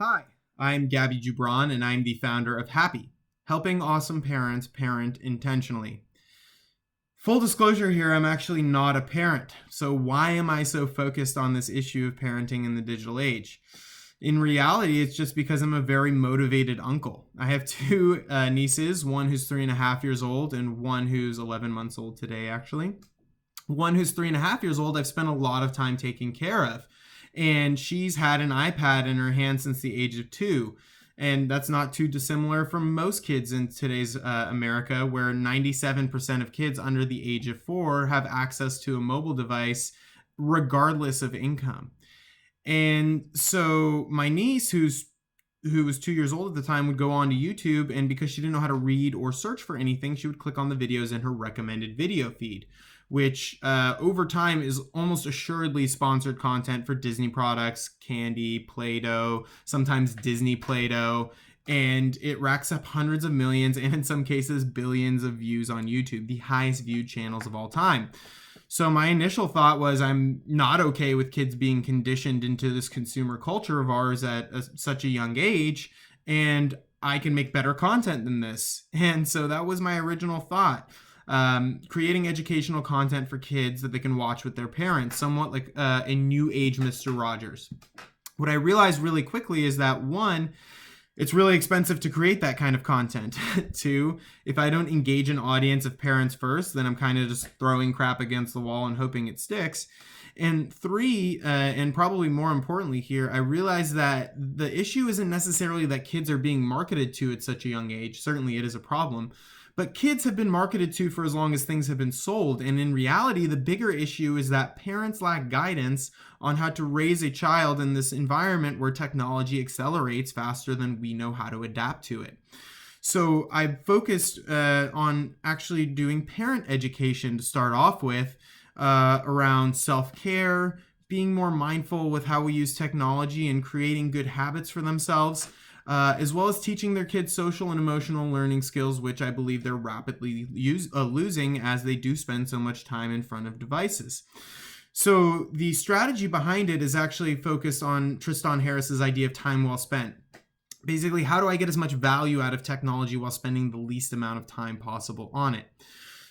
Hi, I'm Gabby Jubran, and I'm the founder of HAPPI, helping awesome parents parent intentionally. Full disclosure here, I'm actually not a parent. So, why am I so focused on this issue of parenting in the digital age? In reality, it's just because I'm a very motivated uncle. I have two nieces, one who's 3.5 years old, and one who's 11 months old today, actually. One who's 3.5 years old, I've spent a lot of time taking care of. And she's had an iPad in her hand since the age of 2. And that's not too dissimilar from most kids in today's America, where 97% of kids under the age of 4 have access to a mobile device regardless of income. And so my niece, who was 2 years old at the time, would go on to YouTube, and because she didn't know how to read or search for anything, she would click on the videos in her recommended video feed, which over time is almost assuredly sponsored content for Disney products, candy, Play-Doh, sometimes Disney Play-Doh, and it racks up hundreds of millions and in some cases billions of views on YouTube, the highest viewed channels of all time. So my initial thought was, I'm not okay with kids being conditioned into this consumer culture of ours at such a young age, and I can make better content than this. And so that was my original thought. Creating educational content for kids that they can watch with their parents, somewhat like a new age Mr. Rogers. What I realized really quickly is that, one, it's really expensive to create that kind of content. Two, if I don't engage an audience of parents first, then I'm kind of just throwing crap against the wall and hoping it sticks. And three, and probably more importantly here, I realized that the issue isn't necessarily that kids are being marketed to at such a young age. Certainly it is a problem. But kids have been marketed to for as long as things have been sold. And in reality, the bigger issue is that parents lack guidance on how to raise a child in this environment where technology accelerates faster than we know how to adapt to it. So I focused on actually doing parent education to start off with, around self-care, being more mindful with how we use technology and creating good habits for themselves. As well as teaching their kids social and emotional learning skills, which I believe they're rapidly losing as they do spend so much time in front of devices. So the strategy behind it is actually focused on Tristan Harris's idea of time well spent. Basically, how do I get as much value out of technology while spending the least amount of time possible on it?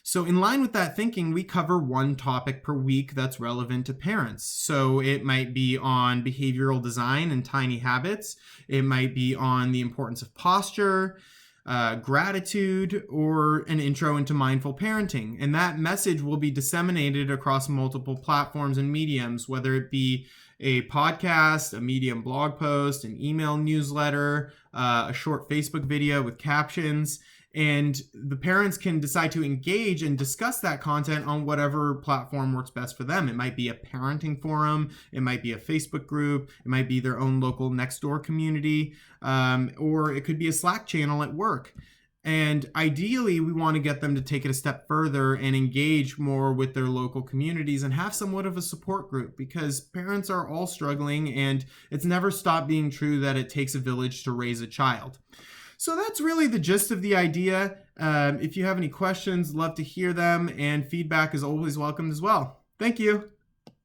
So in line with that thinking, we cover one topic per week that's relevant to parents. So it might be on behavioral design and tiny habits. It might be on the importance of posture, gratitude, or an intro into mindful parenting. And that message will be disseminated across multiple platforms and mediums, whether it be a podcast, a Medium blog post, an email newsletter, a short Facebook video with captions. And the parents can decide to engage and discuss that content on whatever platform works best for them. It might be a parenting forum, it might be a Facebook group, it might be their own local Nextdoor community, or it could be a Slack channel at work. And ideally, we want to get them to take it a step further and engage more with their local communities and have somewhat of a support group, because parents are all struggling, and it's never stopped being true that it takes a village to raise a child. So that's really the gist of the idea. If you have any questions, love to hear them, and feedback is always welcomed as well. Thank you.